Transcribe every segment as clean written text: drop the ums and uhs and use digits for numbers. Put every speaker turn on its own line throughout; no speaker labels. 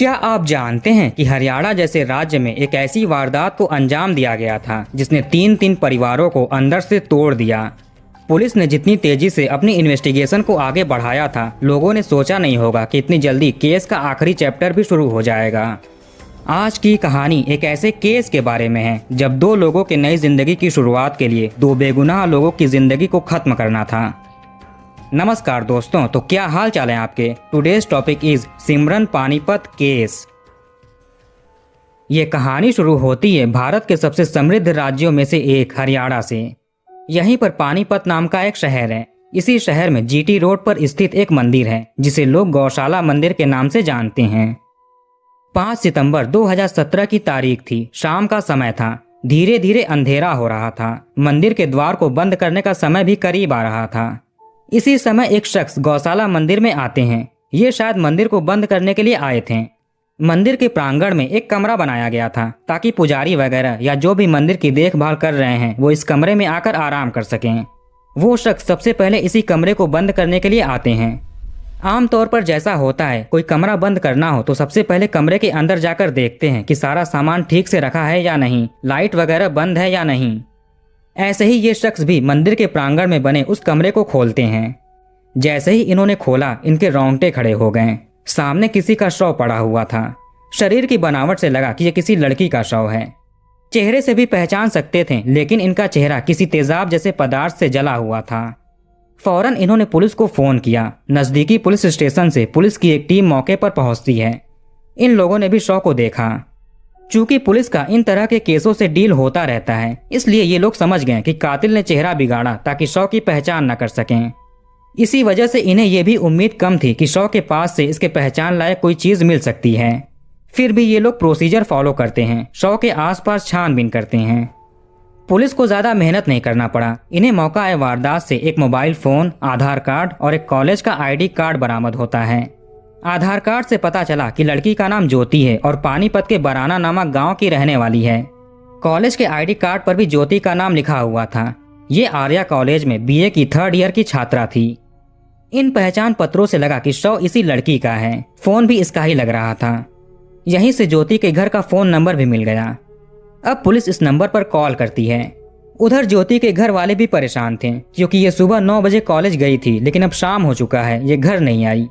क्या आप जानते हैं कि हरियाणा जैसे राज्य में एक ऐसी वारदात को अंजाम दिया गया था जिसने तीन परिवारों को अंदर से तोड़ दिया। पुलिस ने जितनी तेजी से अपनी इन्वेस्टिगेशन को आगे बढ़ाया था, लोगों ने सोचा नहीं होगा कि इतनी जल्दी केस का आखिरी चैप्टर भी शुरू हो जाएगा। आज की कहानी एक ऐसे केस के बारे में है जब दो लोगों के नई जिंदगी की शुरुआत के लिए दो बेगुनाह लोगों की जिंदगी को खत्म करना था। नमस्कार दोस्तों, तो क्या हाल चाल है आपके। Today's topic is Simran Panipat case. ये कहानी शुरू होती है भारत के सबसे समृद्ध राज्यों में से एक हरियाणा से। यहीं पर पानीपत नाम का एक शहर है। इसी शहर में जीटी रोड पर स्थित एक मंदिर है जिसे लोग गौशाला मंदिर के नाम से जानते हैं। 5 सितंबर 2017 की तारीख थी। शाम का समय था। धीरे धीरे अंधेरा हो रहा था। मंदिर के द्वार को बंद करने का समय भी करीब आ रहा था। इसी समय एक शख्स गौशाला मंदिर में आते हैं। ये शायद मंदिर को बंद करने के लिए आए थे। मंदिर के प्रांगण में एक कमरा बनाया गया था ताकि पुजारी वगैरह या जो भी मंदिर की देखभाल कर रहे हैं वो इस कमरे में आकर आराम कर सकें। वो शख्स सबसे पहले इसी कमरे को बंद करने के लिए आते हैं। आमतौर पर जैसा होता है, कोई कमरा बंद करना हो तो सबसे पहले कमरे के अंदर जाकर देखते हैं कि सारा सामान ठीक से रखा है या नहीं, लाइट वगैरह बंद है या नहीं। ऐसे ही ये शख्स भी मंदिर के प्रांगण में बने उस कमरे को खोलते हैं। जैसे ही इन्होंने खोला, इनके रोंगटे खड़े हो गए। सामने किसी का शव पड़ा हुआ था। शरीर की बनावट से लगा कि यह किसी लड़की का शव है। चेहरे से भी पहचान सकते थे, लेकिन इनका चेहरा किसी तेजाब जैसे पदार्थ से जला हुआ था। फौरन इन्होंने पुलिस को फोन किया। नजदीकी पुलिस स्टेशन से पुलिस की एक टीम मौके पर पहुंचती है। इन लोगों ने भी शव को देखा। चूंकि पुलिस का इन तरह के केसों से डील होता रहता है, इसलिए ये लोग समझ गए कि कातिल ने चेहरा बिगाड़ा ताकि शव की पहचान न कर सकें। इसी वजह से इन्हें यह भी उम्मीद कम थी कि शव के पास से इसके पहचान लायक कोई चीज मिल सकती है। फिर भी ये लोग प्रोसीजर फॉलो करते हैं। शव के आसपास छानबीन करते हैं। पुलिस को ज्यादा मेहनत नहीं करना पड़ा। इन्हें मौका आए वारदात से एक मोबाइल फोन, आधार कार्ड और एक कॉलेज का ID कार्ड बरामद होता है। आधार कार्ड से पता चला कि लड़की का नाम ज्योति है और पानीपत के बराना नामक गांव की रहने वाली है। कॉलेज के ID कार्ड पर भी ज्योति का नाम लिखा हुआ था। ये आर्या कॉलेज में BA की 3rd ईयर की छात्रा थी। इन पहचान पत्रों से लगा कि शव इसी लड़की का है। फोन भी इसका ही लग रहा था। यहीं से ज्योति के घर का फोन नंबर भी मिल गया। अब पुलिस इस नंबर पर कॉल करती है। उधर ज्योति के घर वाले भी परेशान थे क्योंकि ये सुबह 9 बजे कॉलेज गई थी, लेकिन अब शाम हो चुका है, ये घर नहीं आई।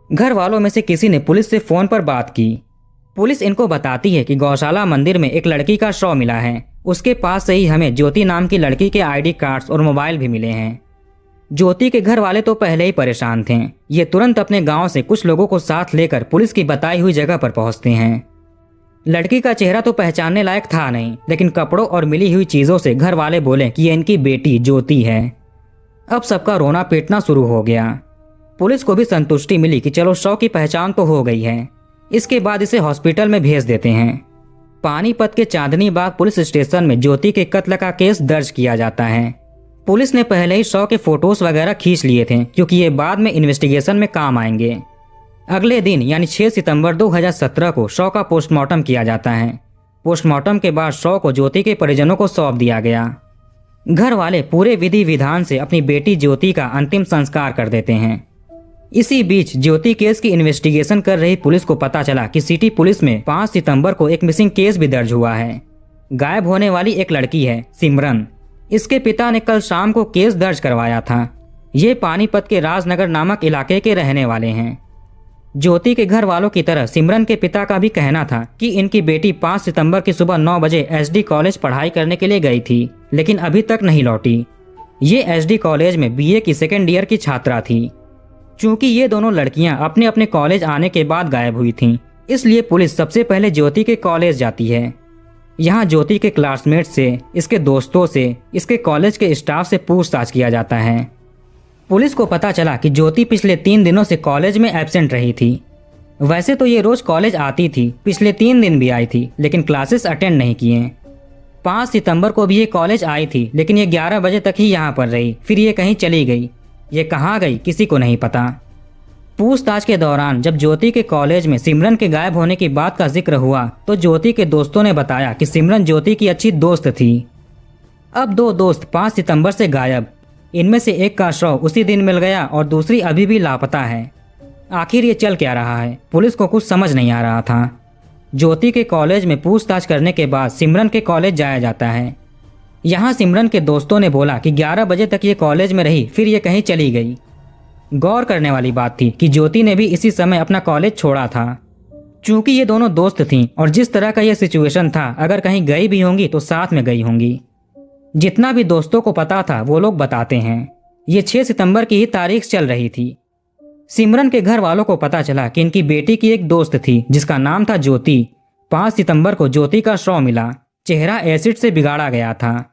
घर वालों में से किसी ने पुलिस से फोन पर बात की। पुलिस इनको बताती है कि गौशाला मंदिर में एक लड़की का शव मिला है। उसके पास से ही हमें ज्योति नाम की लड़की के ID कार्ड्स और मोबाइल भी मिले हैं। ज्योति के घर वाले तो पहले ही परेशान थे। ये तुरंत अपने गांव से कुछ लोगों को साथ लेकर पुलिस की बताई हुई जगह पर पहुंचते हैं। लड़की का चेहरा तो पहचानने लायक था नहीं, लेकिन कपड़ों और मिली हुई चीजों से घर वाले बोले कि ये इनकी बेटी ज्योति है। अब सबका रोना पीटना शुरू हो गया। पुलिस को भी संतुष्टि मिली कि चलो शव की पहचान तो हो गई है। इसके बाद इसे हॉस्पिटल में भेज देते हैं। पानीपत के चांदनी बाग पुलिस स्टेशन में ज्योति के कत्ल का केस दर्ज किया जाता है। पुलिस ने पहले ही शव के फोटोज वगैरह खींच लिए थे क्योंकि ये बाद में इन्वेस्टिगेशन में काम आएंगे। अगले दिन यानी 6 सितंबर 2017 को शव का पोस्टमार्टम किया जाता है। पोस्टमार्टम के बाद शव को ज्योति के परिजनों को सौंप दिया गया। घर वाले पूरे विधि विधान से अपनी बेटी ज्योति का अंतिम संस्कार कर देते हैं। इसी बीच ज्योति केस की इन्वेस्टिगेशन कर रही पुलिस को पता चला कि सिटी पुलिस में 5 सितंबर को एक मिसिंग केस भी दर्ज हुआ है। गायब होने वाली एक लड़की है, सिमरन। इसके पिता ने कल शाम को केस दर्ज करवाया था। ये पानीपत के राजनगर नामक इलाके के रहने वाले हैं। ज्योति के घर वालों की तरह सिमरन के पिता का भी कहना था कि इनकी बेटी 5 सितंबर की सुबह 9 बजे SD कॉलेज पढ़ाई करने के लिए गई थी, लेकिन अभी तक नहीं लौटी। ये SD कॉलेज में BA की 2nd ईयर की छात्रा थी। चूंकि ये दोनों लड़कियां अपने अपने कॉलेज आने के बाद गायब हुई थीं, इसलिए पुलिस सबसे पहले ज्योति के कॉलेज जाती है। यहाँ ज्योति के क्लासमेट से, इसके दोस्तों से, इसके कॉलेज के स्टाफ से पूछताछ किया जाता है। पुलिस को पता चला कि ज्योति पिछले 3 दिनों से कॉलेज में एब्सेंट रही थी। वैसे तो ये रोज कॉलेज आती थी, पिछले 3 दिन भी आई थी, लेकिन क्लासेस अटेंड नहीं किए। 5 सितंबर को भी ये कॉलेज आई थी, लेकिन ये 11 बजे तक ही यहाँ पर रही। फिर ये कहीं चली गई। ये कहाँ गई किसी को नहीं पता। पूछताछ के दौरान जब ज्योति के कॉलेज में सिमरन के गायब होने की बात का जिक्र हुआ तो ज्योति के दोस्तों ने बताया कि सिमरन ज्योति की अच्छी दोस्त थी। अब 2 दोस्त 5 सितंबर से गायब। इनमें से एक का शव उसी दिन मिल गया और दूसरी अभी भी लापता है। आखिर ये चल क्या रहा है? पुलिस को कुछ समझ नहीं आ रहा था। ज्योति के कॉलेज में पूछताछ करने के बाद सिमरन के कॉलेज जाया जाता है। यहाँ सिमरन के दोस्तों ने बोला कि 11 बजे तक ये कॉलेज में रही, फिर ये कहीं चली गई। गौर करने वाली बात थी कि ज्योति ने भी इसी समय अपना कॉलेज छोड़ा था। चूंकि ये दोनों दोस्त थीं और जिस तरह का ये सिचुएशन था, अगर कहीं गई भी होंगी तो साथ में गई होंगी। जितना भी दोस्तों को पता था वो लोग बताते हैं। ये 6 सितंबर की ही तारीख चल रही थी। सिमरन के घर वालों को पता चला कि इनकी बेटी की एक दोस्त थी जिसका नाम था ज्योति। 5 सितंबर को ज्योति का शव मिला, चेहरा एसिड से बिगाड़ा गया था।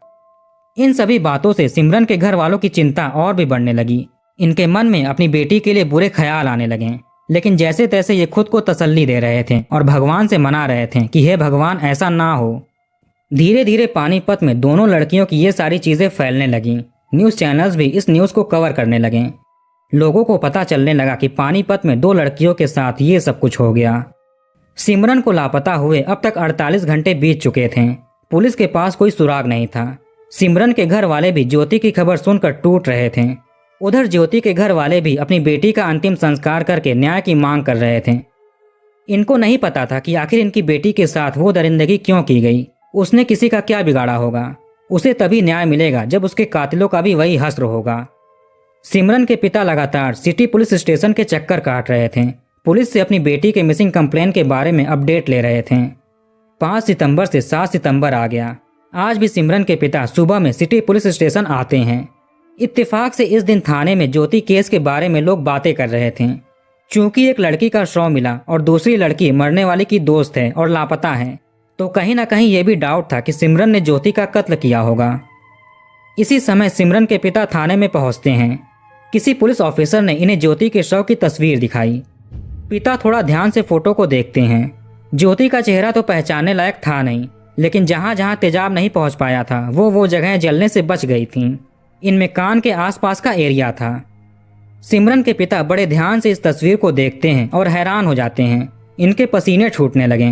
इन सभी बातों से सिमरन के घर वालों की चिंता और भी बढ़ने लगी। इनके मन में अपनी बेटी के लिए बुरे ख्याल आने लगे, लेकिन जैसे तैसे ये खुद को तसल्ली दे रहे थे और भगवान से मना रहे थे कि हे भगवान ऐसा ना हो। धीरे धीरे पानीपत में दोनों लड़कियों की ये सारी चीजें फैलने लगीं। न्यूज़ चैनल्स भी इस न्यूज़ को कवर करने लगे। लोगों को पता चलने लगा कि पानीपत में 2 लड़कियों के साथ ये सब कुछ हो गया। सिमरन को लापता हुए अब तक 48 घंटे बीत चुके थे। पुलिस के पास कोई सुराग नहीं था। सिमरन के घर वाले भी ज्योति की खबर सुनकर टूट रहे थे। उधर ज्योति के घर वाले भी अपनी बेटी का अंतिम संस्कार करके न्याय की मांग कर रहे थे। इनको नहीं पता था कि आखिर इनकी बेटी के साथ वो दरिंदगी क्यों की गई। उसने किसी का क्या बिगाड़ा होगा? उसे तभी न्याय मिलेगा जब उसके कातिलों का भी वही हश्र होगा। सिमरन के पिता लगातार सिटी पुलिस स्टेशन के चक्कर काट रहे थे। पुलिस से अपनी बेटी के मिसिंग कंप्लेन के बारे में अपडेट ले रहे थे। 5 सितंबर से 7 सितंबर आ गया। आज भी सिमरन के पिता सुबह में सिटी पुलिस स्टेशन आते हैं। इत्तेफाक से इस दिन थाने में ज्योति केस के बारे में लोग बातें कर रहे थे। चूंकि एक लड़की का शव मिला और दूसरी लड़की मरने वाली की दोस्त है और लापता है, तो कहीं ना कहीं यह भी डाउट था कि सिमरन ने ज्योति का कत्ल किया होगा। इसी समय सिमरन के पिता थाने में पहुंचते हैं। किसी पुलिस ऑफिसर ने इन्हें ज्योति के शव की तस्वीर दिखाई। पिता थोड़ा ध्यान से फोटो को देखते हैं। ज्योति का चेहरा तो पहचानने लायक था नहीं, लेकिन जहां जहां तेजाब नहीं पहुंच पाया था वो जगह जलने से बच गई थीं। इनमें कान के आसपास का एरिया था। सिमरन के पिता बड़े ध्यान से इस तस्वीर को देखते हैं और हैरान हो जाते हैं। इनके पसीने छूटने लगे।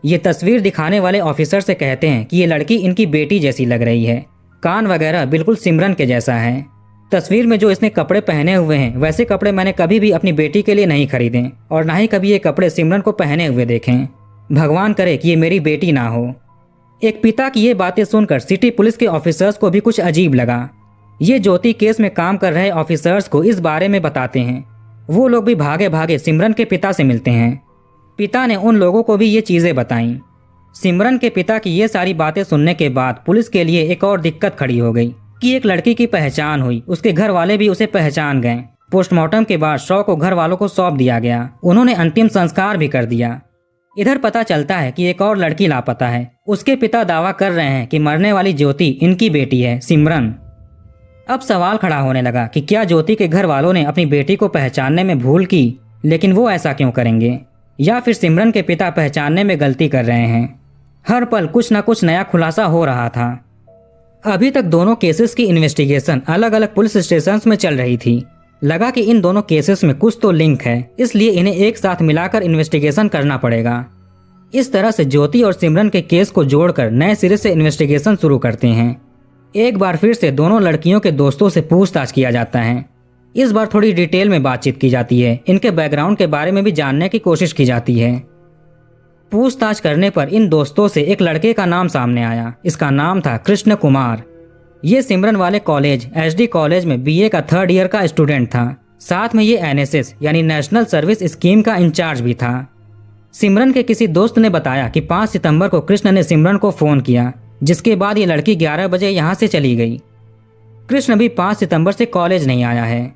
ये तस्वीर दिखाने वाले ऑफिसर से कहते हैं कि ये लड़की इनकी बेटी जैसी लग रही है। कान वगैरह बिल्कुल सिमरन के जैसा है। तस्वीर में जो इसने कपड़े पहने हुए हैं वैसे कपड़े मैंने कभी भी अपनी बेटी के लिए नहीं खरीदे और ना ही कभी ये कपड़े सिमरन को पहने हुए देखें। भगवान करे कि ये मेरी बेटी ना हो। एक पिता की ये बातें सुनकर सिटी पुलिस के ऑफिसर्स को भी कुछ अजीब लगा। ये ज्योति केस में काम कर रहे ऑफिसर्स को इस बारे में बताते हैं। वो लोग भी भागे भागे सिमरन के पिता से मिलते हैं। पिता ने उन लोगों को भी ये चीजें बताईं। सिमरन के पिता की ये सारी बातें सुनने के बाद पुलिस के लिए एक और दिक्कत खड़ी हो गई कि एक लड़की की पहचान हुई। उसके घर वाले भी उसे पहचान गए। पोस्टमार्टम के बाद शव को घर वालों को सौंप दिया गया। उन्होंने अंतिम संस्कार भी कर दिया। इधर पता चलता है कि एक और लड़की लापता है। उसके पिता दावा कर रहे हैं कि मरने वाली ज्योति इनकी बेटी है, सिमरन। अब सवाल खड़ा होने लगा कि क्या ज्योति के घर वालों ने अपनी बेटी को पहचानने में भूल की, लेकिन वो ऐसा क्यों करेंगे, या फिर सिमरन के पिता पहचानने में गलती कर रहे हैं। हर पल कुछ न कुछ नया खुलासा हो रहा था। अभी तक दोनों केसेस की इन्वेस्टिगेशन अलग अलग पुलिस स्टेशंस में चल रही थी। लगा कि इन दोनों केसेस में कुछ तो लिंक है, इसलिए इन्हें एक साथ मिलाकर इन्वेस्टिगेशन करना पड़ेगा। इस तरह से ज्योति और सिमरन के केस को जोड़कर नए सिरे से इन्वेस्टिगेशन शुरू करते हैं। एक बार फिर से दोनों लड़कियों के दोस्तों से पूछताछ किया जाता है। इस बार थोड़ी डिटेल में बातचीत की जाती है। इनके बैकग्राउंड के बारे में भी जानने की कोशिश की जाती है। पूछताछ करने पर इन दोस्तों से एक लड़के का नाम सामने आया। इसका नाम था कृष्ण कुमार। ये सिमरन वाले कॉलेज एसडी कॉलेज में बीए का 3rd ईयर का स्टूडेंट था। साथ में ये एनएसएस यानी नेशनल सर्विस स्कीम का इंचार्ज भी था। सिमरन के किसी दोस्त ने बताया कि 5 सितंबर को कृष्ण ने सिमरन को फोन किया, जिसके बाद ये लड़की 11 बजे यहाँ से चली गई। कृष्ण भी 5 सितंबर से कॉलेज नहीं आया है।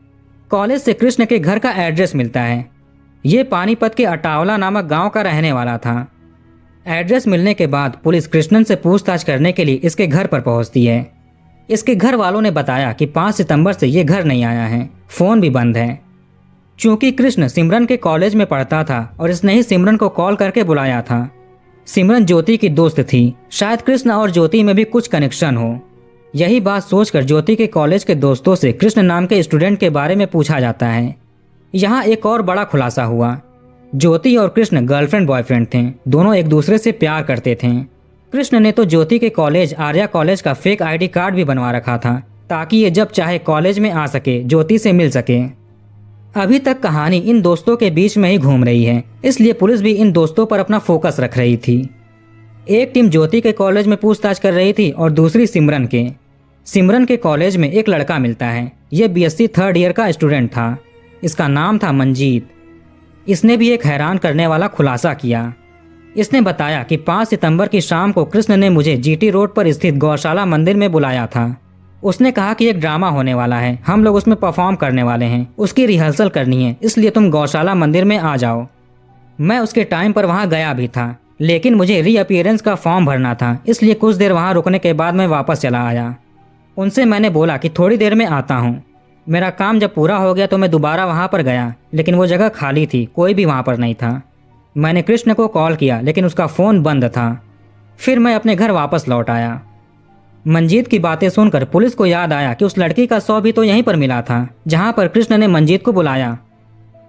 कॉलेज से कृष्ण के घर का एड्रेस मिलता है। ये पानीपत के अटावला नामक गांव का रहने वाला था। एड्रेस मिलने के बाद पुलिस कृष्णन से पूछताछ करने के लिए इसके घर पर पहुंचती है। इसके घर वालों ने बताया कि 5 सितंबर से ये घर नहीं आया है, फोन भी बंद है। चूंकि कृष्ण सिमरन के कॉलेज में पढ़ता था और इसने ही सिमरन को कॉल करके बुलाया था। सिमरन ज्योति की दोस्त थी, शायद कृष्ण और ज्योति में भी कुछ कनेक्शन हो। यही बात सोचकर ज्योति के कॉलेज के दोस्तों से कृष्ण नाम के स्टूडेंट के बारे में पूछा जाता है। यहाँ एक और बड़ा खुलासा हुआ। ज्योति और कृष्ण गर्लफ्रेंड बॉयफ्रेंड थे। दोनों एक दूसरे से प्यार करते थे। कृष्ण ने तो ज्योति के कॉलेज आर्या कॉलेज का फेक आईडी कार्ड भी बनवा रखा था, ताकि ये जब चाहे कॉलेज में आ सके, ज्योति से मिल सके। अभी तक कहानी इन दोस्तों के बीच में ही घूम रही है, इसलिए पुलिस भी इन दोस्तों पर अपना फोकस रख रही थी। एक टीम ज्योति के कॉलेज में पूछताछ कर रही थी और दूसरी सिमरन के। सिमरन के कॉलेज में एक लड़का मिलता है। यह बीएससी थर्ड ईयर का स्टूडेंट था। इसका नाम था मंजीत। इसने भी एक हैरान करने वाला खुलासा किया। इसने बताया कि 5 सितंबर की शाम को कृष्ण ने मुझे जीटी रोड पर स्थित गौशाला मंदिर में बुलाया था। उसने कहा कि एक ड्रामा होने वाला है, हम लोग उसमें परफॉर्म करने वाले हैं, उसकी रिहर्सल करनी है, इसलिए तुम गौशाला मंदिर में आ जाओ। मैं उसके टाइम पर वहां गया भी था, लेकिन मुझे रीअपीयरेंस का फॉर्म भरना था, इसलिए कुछ देर वहां रुकने के बाद मैं वापस चला आया। उनसे मैंने बोला कि थोड़ी देर में आता हूँ। मेरा काम जब पूरा हो गया तो मैं दोबारा वहां पर गया, लेकिन वो जगह खाली थी, कोई भी वहां पर नहीं था। मैंने कृष्ण को कॉल किया, लेकिन उसका फ़ोन बंद था। फिर मैं अपने घर वापस लौट आया। मंजीत की बातें सुनकर पुलिस को याद आया कि उस लड़की का शव भी तो यहीं पर मिला था, जहां पर कृष्ण ने मंजीत को बुलाया।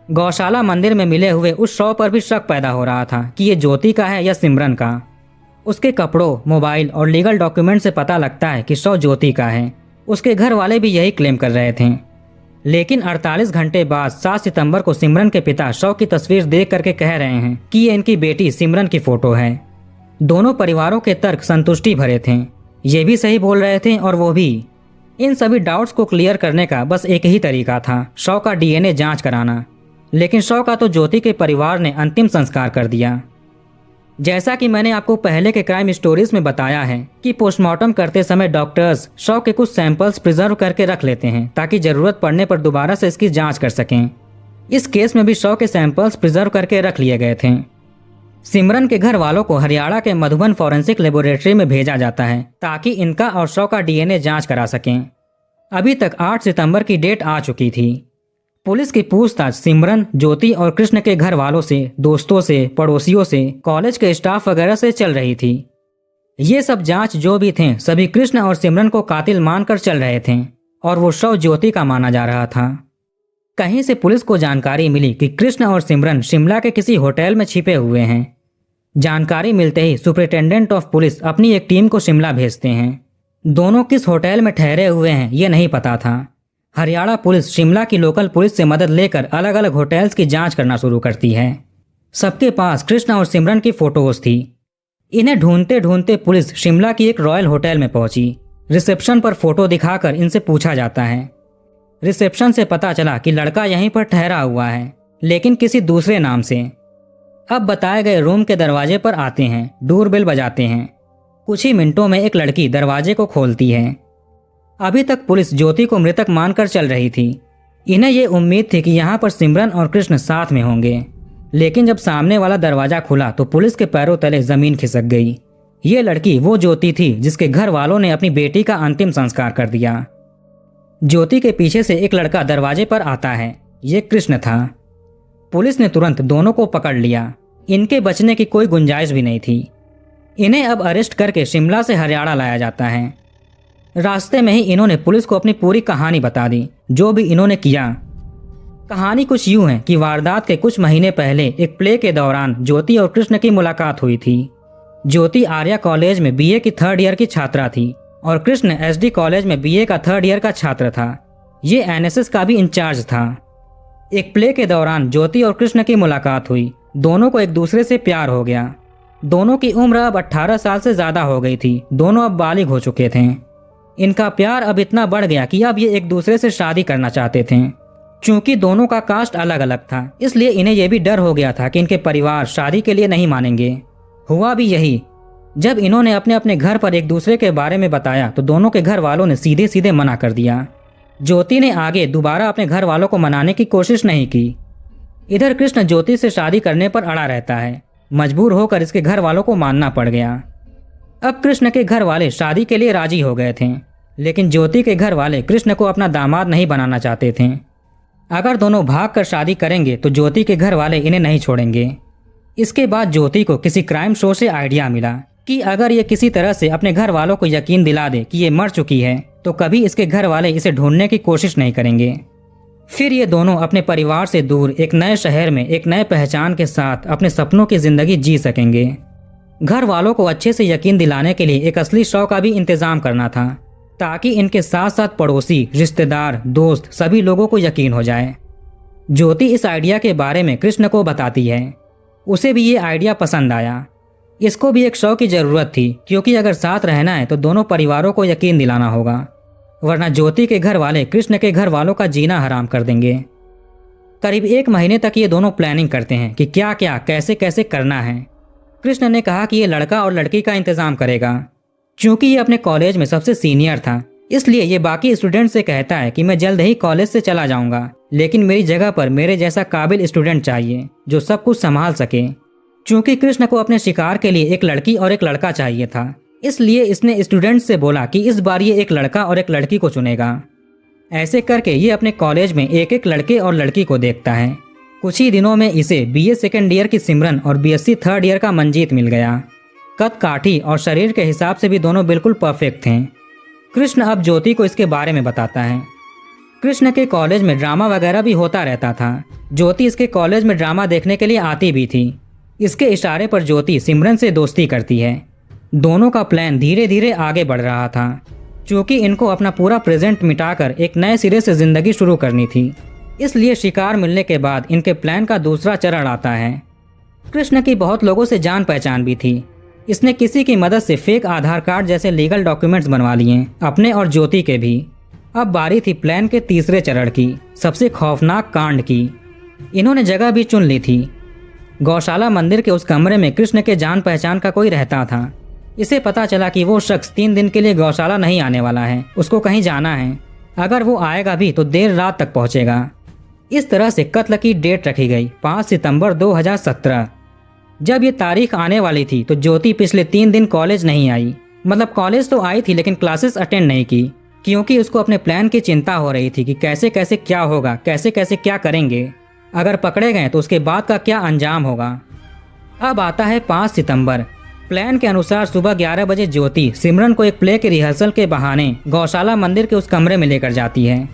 गौशाला मंदिर में मिले हुए उस शव पर भी शक पैदा हो रहा था कि ये ज्योति का है या सिमरन का। उसके कपड़ों, मोबाइल और लीगल डॉक्यूमेंट से पता लगता है कि शव ज्योति का है। उसके घर वाले भी यही क्लेम कर रहे थे। लेकिन 48 घंटे बाद 7 सितंबर को सिमरन के पिता शव की तस्वीर देख करके कह रहे हैं कि ये इनकी बेटी सिमरन की फोटो है। दोनों परिवारों के तर्क संतुष्टि भरे थे। ये भी सही बोल रहे थे और वो भी। इन सभी डाउट्स को क्लियर करने का बस एक ही तरीका था, शव का डीएनए जांच कराना। लेकिन शव का तो ज्योति के परिवार ने अंतिम संस्कार कर दिया। जैसा कि मैंने आपको पहले के क्राइम स्टोरीज में बताया है कि पोस्टमार्टम करते समय डॉक्टर्स शव के कुछ सैंपल्स प्रिजर्व करके रख लेते हैं ताकि जरूरत पड़ने पर दोबारा से इसकी जांच कर सकें। इस केस में भी शव के सैंपल्स प्रिजर्व करके रख लिए गए थे। सिमरन के घर वालों को हरियाणा के मधुबन फॉरेंसिक लेबोरेटरी में भेजा जाता है ताकि इनका और शव का डीएनए जांच करा सकें। अभी तक 8 सितंबर की डेट आ चुकी थी। पुलिस की पूछताछ सिमरन, ज्योति और कृष्ण के घर वालों से, दोस्तों से, पड़ोसियों से, कॉलेज के स्टाफ वगैरह से चल रही थी। ये सब जांच जो भी थे सभी कृष्ण और सिमरन को कातिल मानकर चल रहे थे और वो शव ज्योति का माना जा रहा था। कहीं से पुलिस को जानकारी मिली कि कृष्ण और सिमरन शिमला के किसी होटल में छिपे हुए हैं। जानकारी मिलते ही सुपरिटेंडेंट ऑफ पुलिस अपनी एक टीम को शिमला भेजते हैं। दोनों किस होटल में ठहरे हुए हैं ये नहीं पता था। हरियाणा पुलिस शिमला की लोकल पुलिस से मदद लेकर अलग अलग होटल्स की जांच करना शुरू करती है। सबके पास कृष्ण और सिमरन की फोटोज थी। इन्हें ढूंढते ढूंढते पुलिस शिमला की एक रॉयल होटल में पहुंची। रिसेप्शन पर फोटो दिखाकर इनसे पूछा जाता है। रिसेप्शन से पता चला कि लड़का यहीं पर ठहरा हुआ है, लेकिन किसी दूसरे नाम से। अब बताए गए रूम के दरवाजे पर आते हैं, डोरबेल बजाते हैं। कुछ ही मिनटों में एक लड़की दरवाजे को खोलती है। अभी तक पुलिस ज्योति को मृतक मानकर चल रही थी। इन्हें ये उम्मीद थी कि यहाँ पर सिमरन और कृष्ण साथ में होंगे, लेकिन जब सामने वाला दरवाजा खुला तो पुलिस के पैरों तले जमीन खिसक गई। ये लड़की वो ज्योति थी जिसके घर वालों ने अपनी बेटी का अंतिम संस्कार कर दिया। ज्योति के पीछे से एक लड़का दरवाजे पर आता है। ये कृष्ण था। पुलिस ने तुरंत दोनों को पकड़ लिया। इनके बचने की कोई गुंजाइश भी नहीं थी। इन्हें अब अरेस्ट करके शिमला से हरियाणा लाया जाता है। रास्ते में ही इन्होंने पुलिस को अपनी पूरी कहानी बता दी, जो भी इन्होंने किया। कहानी कुछ यूं है कि वारदात के कुछ महीने पहले एक प्ले के दौरान ज्योति और कृष्ण की मुलाकात हुई थी। ज्योति आर्या कॉलेज में बीए की 3rd ईयर की छात्रा थी और कृष्ण एसडी कॉलेज में बीए का 3rd ईयर का छात्र था। ये एनएसएस का भी इंचार्ज था। एक प्ले के दौरान ज्योति और कृष्ण की मुलाकात हुई। दोनों को एक दूसरे से प्यार हो गया। दोनों की उम्र अब 18 साल से ज्यादा हो गई थी। दोनों अब बालिग हो चुके थे। इनका प्यार अब इतना बढ़ गया कि अब ये एक दूसरे से शादी करना चाहते थे। चूंकि दोनों का कास्ट अलग अलग था, इसलिए इन्हें यह भी डर हो गया था कि इनके परिवार शादी के लिए नहीं मानेंगे। हुआ भी यही। जब इन्होंने अपने अपने घर पर एक दूसरे के बारे में बताया तो दोनों के घर वालों ने सीधे सीधे मना कर दिया। ज्योति ने आगे दोबारा अपने घर वालों को मनाने की कोशिश नहीं की। इधर कृष्ण ज्योति से शादी करने पर अड़ा रहता है। मजबूर होकर इसके घर वालों को मानना पड़ गया। अब कृष्ण के घर वाले शादी के लिए राजी हो गए थे, लेकिन ज्योति के घर वाले कृष्ण को अपना दामाद नहीं बनाना चाहते थे। अगर दोनों भागकर शादी करेंगे तो ज्योति के घर वाले इन्हें नहीं छोड़ेंगे। इसके बाद ज्योति को किसी क्राइम शो से आइडिया मिला कि अगर ये किसी तरह से अपने घर वालों को यकीन दिला दे कि ये मर चुकी है तो कभी इसके घर वाले इसे ढूंढने की कोशिश नहीं करेंगे। फिर ये दोनों अपने परिवार से दूर एक नए शहर में एक नए पहचान के साथ अपने सपनों की जिंदगी जी सकेंगे। घर वालों को अच्छे से यकीन दिलाने के लिए एक असली शव का भी इंतजाम करना था, ताकि इनके साथ साथ पड़ोसी, रिश्तेदार, दोस्त सभी लोगों को यकीन हो जाए। ज्योति इस आइडिया के बारे में कृष्ण को बताती है। उसे भी ये आइडिया पसंद आया। इसको भी एक शव की ज़रूरत थी, क्योंकि अगर साथ रहना है तो दोनों परिवारों को यकीन दिलाना होगा, वरना ज्योति के घर वाले कृष्ण के घर वालों का जीना हराम कर देंगे। करीब 1 महीने तक ये दोनों प्लानिंग करते हैं कि क्या क्या कैसे कैसे करना है। कृष्ण ने कहा कि ये लड़का और लड़की का इंतज़ाम करेगा। चूँकि ये अपने कॉलेज में सबसे सीनियर था, इसलिए ये बाकी स्टूडेंट से कहता है कि मैं जल्द ही कॉलेज से चला जाऊंगा, लेकिन मेरी जगह पर मेरे जैसा काबिल स्टूडेंट चाहिए जो सब कुछ संभाल सके। चूँकि कृष्ण को अपने शिकार के लिए एक लड़की और एक लड़का चाहिए था, इसलिए इसने स्टूडेंट से बोला कि इस बार ये एक लड़का और एक लड़की को चुनेगा। ऐसे करके ये अपने कॉलेज में एक एक लड़के और लड़की को देखता है। कुछ ही दिनों में इसे BA सेकेंड ईयर की सिमरन और BSc थर्ड ईयर का मंजीत मिल गया। कद काठी और शरीर के हिसाब से भी दोनों बिल्कुल परफेक्ट थे। कृष्ण अब ज्योति को इसके बारे में बताता है। कृष्ण के कॉलेज में ड्रामा वगैरह भी होता रहता था। ज्योति इसके कॉलेज में ड्रामा देखने के लिए आती भी थी। इसके इशारे पर ज्योति सिमरन से दोस्ती करती है। दोनों का प्लान धीरे धीरे आगे बढ़ रहा था, क्योंकि इनको अपना पूरा प्रेजेंट मिटाकर एक नए सिरे से जिंदगी शुरू करनी थी। इसलिए शिकार मिलने के बाद इनके प्लान का दूसरा चरण आता है। कृष्ण की बहुत लोगों से जान पहचान भी थी। इसने किसी की मदद से फेक आधार कार्ड जैसे लीगल डॉक्यूमेंट्स बनवा लिए, अपने और ज्योति के भी। अब बारी थी प्लान के तीसरे चरण की, सबसे खौफनाक कांड की। इन्होंने जगह भी चुन ली थी। गौशाला मंदिर के उस कमरे में कृष्ण के जान पहचान का कोई रहता था। इसे पता चला कि वो शख्स 3 दिन के लिए गौशाला नहीं आने वाला है, उसको कहीं जाना है। अगर वो आएगा भी तो देर रात तक पहुंचेगा। इस तरह से कत्ल की डेट रखी गई 5 सितंबर 2017। जब ये तारीख आने वाली थी तो ज्योति पिछले 3 दिन कॉलेज नहीं आई। मतलब कॉलेज तो आई थी लेकिन क्लासेस अटेंड नहीं की, क्योंकि उसको अपने प्लान की चिंता हो रही थी कि कैसे कैसे क्या होगा, कैसे कैसे क्या करेंगे। अगर पकड़े गए तो उसके बाद का क्या अंजाम होगा। अब आता है 5 सितंबर। प्लान के अनुसार सुबह 11 बजे ज्योति सिमरन को एक प्ले के रिहर्सल के बहाने गौशाला मंदिर के उस कमरे में लेकर जाती है।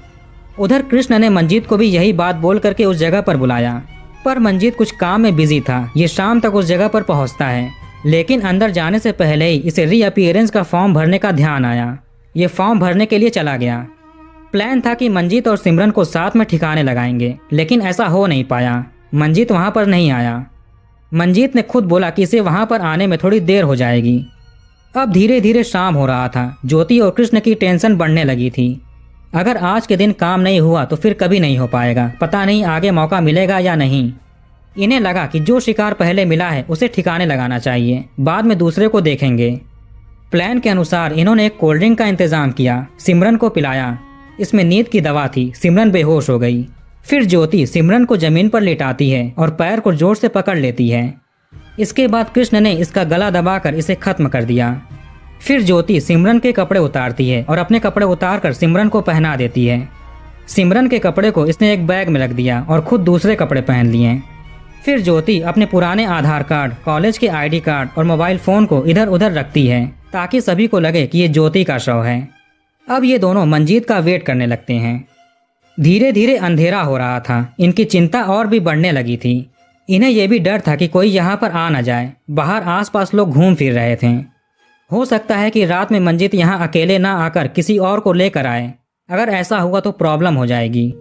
उधर कृष्ण ने मंजीत को भी यही बात बोल करके उस जगह पर बुलाया, पर मंजीत कुछ काम में बिजी था। ये शाम तक उस जगह पर पहुंचता है, लेकिन अंदर जाने से पहले ही इसे रीअपीयरेंस का फॉर्म भरने का ध्यान आया। ये फॉर्म भरने के लिए चला गया। प्लान था कि मंजीत और सिमरन को साथ में ठिकाने लगाएंगे, लेकिन ऐसा हो नहीं पाया। मंजीत वहां पर नहीं आया। मंजीत ने खुद बोला कि इसे वहां पर आने में थोड़ी देर हो जाएगी। अब धीरे धीरे शाम हो रहा था। ज्योति और कृष्ण की टेंशन बढ़ने लगी थी। अगर आज के दिन काम नहीं हुआ तो फिर कभी नहीं हो पाएगा। पता नहीं आगे मौका मिलेगा या नहीं। इन्हें लगा कि जो शिकार पहले मिला है उसे ठिकाने लगाना चाहिए, बाद में दूसरे को देखेंगे। प्लान के अनुसार इन्होंने एक कोल्ड ड्रिंक का इंतजाम किया, सिमरन को पिलाया। इसमें नींद की दवा थी। सिमरन बेहोश हो गई। फिर ज्योति सिमरन को जमीन पर लेटाती है और पैर को जोर से पकड़ लेती है। इसके बाद कृष्ण ने इसका गला दबाकर इसे खत्म कर दिया। फिर ज्योति सिमरन के कपड़े उतारती है और अपने कपड़े उतारकर सिमरन को पहना देती है। सिमरन के कपड़े को इसने एक बैग में रख दिया और खुद दूसरे कपड़े पहन लिए। फिर ज्योति अपने पुराने आधार कार्ड, कॉलेज के ID कार्ड और मोबाइल फ़ोन को इधर उधर रखती है, ताकि सभी को लगे कि ये ज्योति का शव है। अब ये दोनों मंजीत का वेट करने लगते हैं। धीरे धीरे अंधेरा हो रहा था। इनकी चिंता और भी बढ़ने लगी थी। इन्हें यह भी डर था कि कोई यहाँ पर आ न जाए। बाहर आसपास लोग घूम फिर रहे थे। हो सकता है कि रात में मंजीत यहाँ अकेले ना आकर किसी और को लेकर आए। अगर ऐसा हुआ तो प्रॉब्लम हो जाएगी।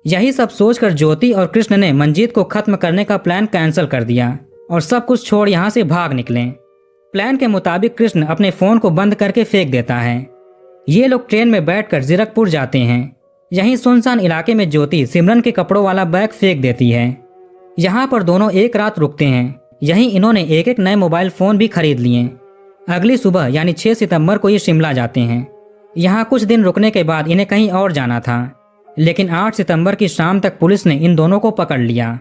यही सब सोचकर ज्योति और कृष्ण ने मंजीत को खत्म करने का प्लान कैंसिल कर दिया और सब कुछ छोड़ यहाँ से भाग निकले। प्लान के मुताबिक कृष्ण अपने फ़ोन को बंद करके फेंक देता है। ये लोग ट्रेन में बैठकर जीरकपुर जाते हैं। यहीं सुनसान इलाके में ज्योति सिमरन के कपड़ों वाला बैग फेंक देती है। यहाँ पर दोनों एक रात रुकते हैं। यहीं इन्होंने एक एक नए मोबाइल फ़ोन भी खरीद लिए। अगली सुबह यानी 6 सितंबर को ये शिमला जाते हैं। यहाँ कुछ दिन रुकने के बाद इन्हें कहीं और जाना था, लेकिन 8 सितंबर की शाम तक पुलिस ने इन दोनों को पकड़ लिया।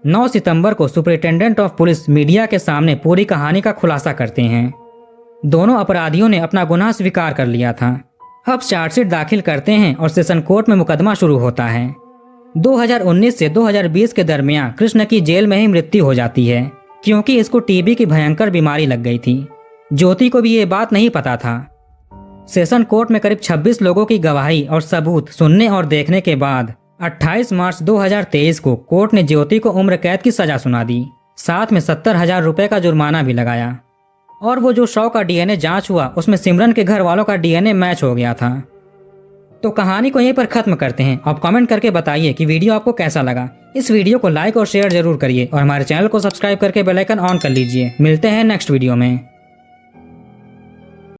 9 सितंबर को सुपरिटेंडेंट ऑफ पुलिस मीडिया के सामने पूरी कहानी का खुलासा करते हैं। दोनों अपराधियों ने अपना गुनाह स्वीकार कर लिया था। अब चार्जशीट दाखिल करते हैं और सेशन कोर्ट में मुकदमा शुरू होता है। 2019 से 2020 के दरमियान कृष्ण की जेल में ही मृत्यु हो जाती है, क्योंकि इसको टीबी की भयंकर बीमारी लग गई थी। ज्योति को भी ये बात नहीं पता था। सेशन कोर्ट में करीब 26 लोगों की गवाही और सबूत सुनने और देखने के बाद 28 मार्च 2023 को कोर्ट ने ज्योति को उम्र कैद की सजा सुना दी। साथ में 70,000 रुपए का जुर्माना भी लगाया। और वो जो शव का DNA जांच हुआ उसमें सिमरन के घर वालों का DNA मैच हो गया था। तो कहानी को यहीं पर खत्म करते हैं। आप कमेंट करके बताइए कि वीडियो आपको कैसा लगा। इस वीडियो को लाइक और शेयर जरूर करिए और हमारे चैनल को सब्सक्राइब करके बेल आइकन ऑन कर लीजिए। मिलते हैं नेक्स्ट वीडियो में।